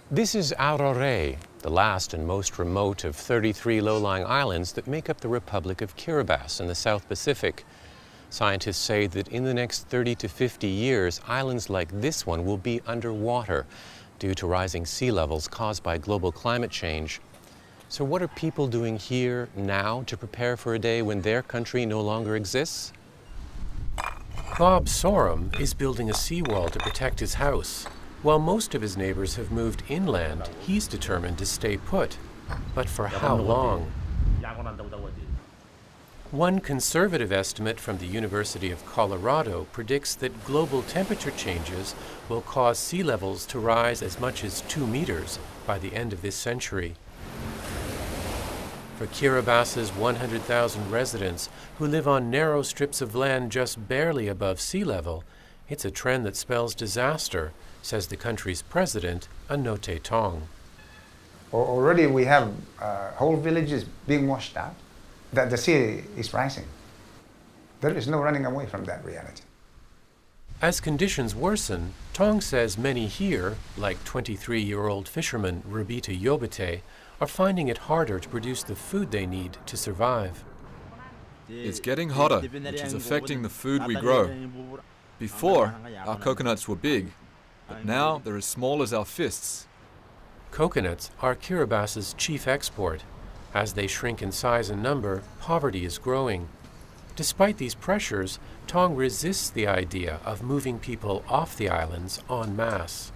This is Aurore, the last and most remote of 33 low-lying islands that make up the Republic of Kiribati in the South Pacific. Scientists say that in the next 30 to 50 years, islands like this one will be underwater due to rising sea levels caused by global climate change. So what are people doing here now to prepare for a day when their country no longer exists? Bob Sorum is building a seawall to protect his house. While most of his neighbors have moved inland, he's determined to stay put. But for how long? One conservative estimate from the University of Colorado predicts that global temperature changes will cause sea levels to rise as much as 2 meters by the end of this century. For Kiribati's 100,000 residents who live on narrow strips of land just barely above sea level, it's a trend that spells disaster, says the country's president, Anote Tong. Already we have whole villages being washed out, that the sea is rising. There is no running away from that reality. As conditions worsen, Tong says many here, like 23-year-old fisherman Rubita Yobate, are finding it harder to produce the food they need to survive. It's getting hotter, which is affecting the food we grow. Before, our coconuts were big, but now they're as small as our fists. Coconuts are Kiribati's chief export. As they shrink in size and number, poverty is growing. Despite these pressures, Tong resists the idea of moving people off the islands en masse.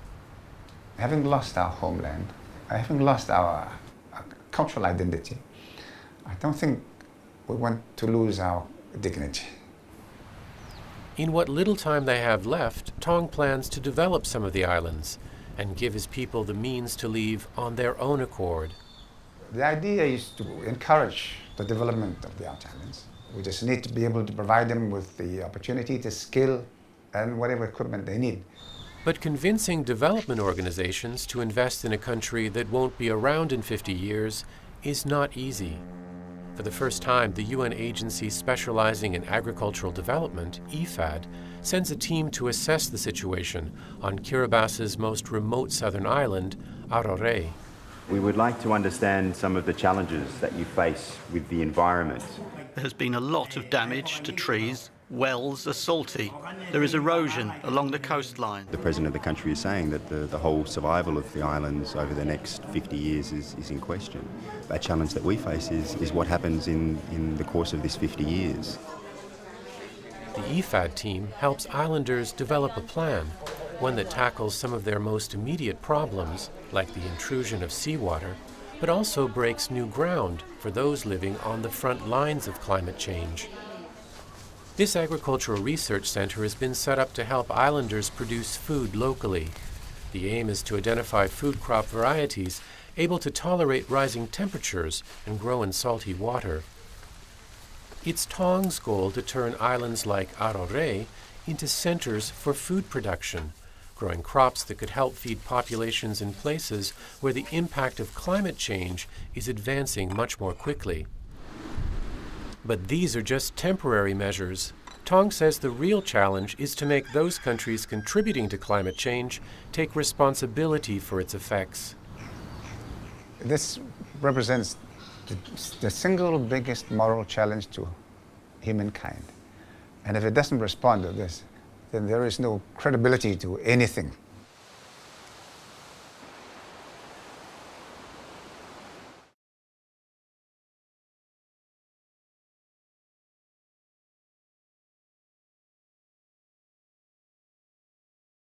Having lost our homeland, having lost our cultural identity, I don't think we want to lose our dignity. In what little time they have left, Tong plans to develop some of the islands and give his people the means to leave on their own accord. The idea is to encourage the development of the islands. We just need to be able to provide them with the opportunity, the skill, and whatever equipment they need. But convincing development organizations to invest in a country that won't be around in 50 years is not easy. For the first time, the UN agency specializing in agricultural development, IFAD, sends a team to assess the situation on Kiribati's most remote southern island, Aurore. We would like to understand some of the challenges that you face with the environment. There has been a lot of damage to trees. Wells are salty. There is erosion along the coastline. The President of the country is saying that the whole survival of the islands over the next 50 years is in question. A challenge that we face is what happens in the course of this 50 years. The IFAD team helps islanders develop a plan, one that tackles some of their most immediate problems, like the intrusion of seawater, but also breaks new ground for those living on the front lines of climate change. This agricultural research center has been set up to help islanders produce food locally. The aim is to identify food crop varieties able to tolerate rising temperatures and grow in salty water. It's Tong's goal to turn islands like Aurore into centers for food production, growing crops that could help feed populations in places where the impact of climate change is advancing much more quickly. But these are just temporary measures. Tong says the real challenge is to make those countries contributing to climate change take responsibility for its effects. This represents the single biggest moral challenge to humankind. And if it doesn't respond to this, then there is no credibility to anything.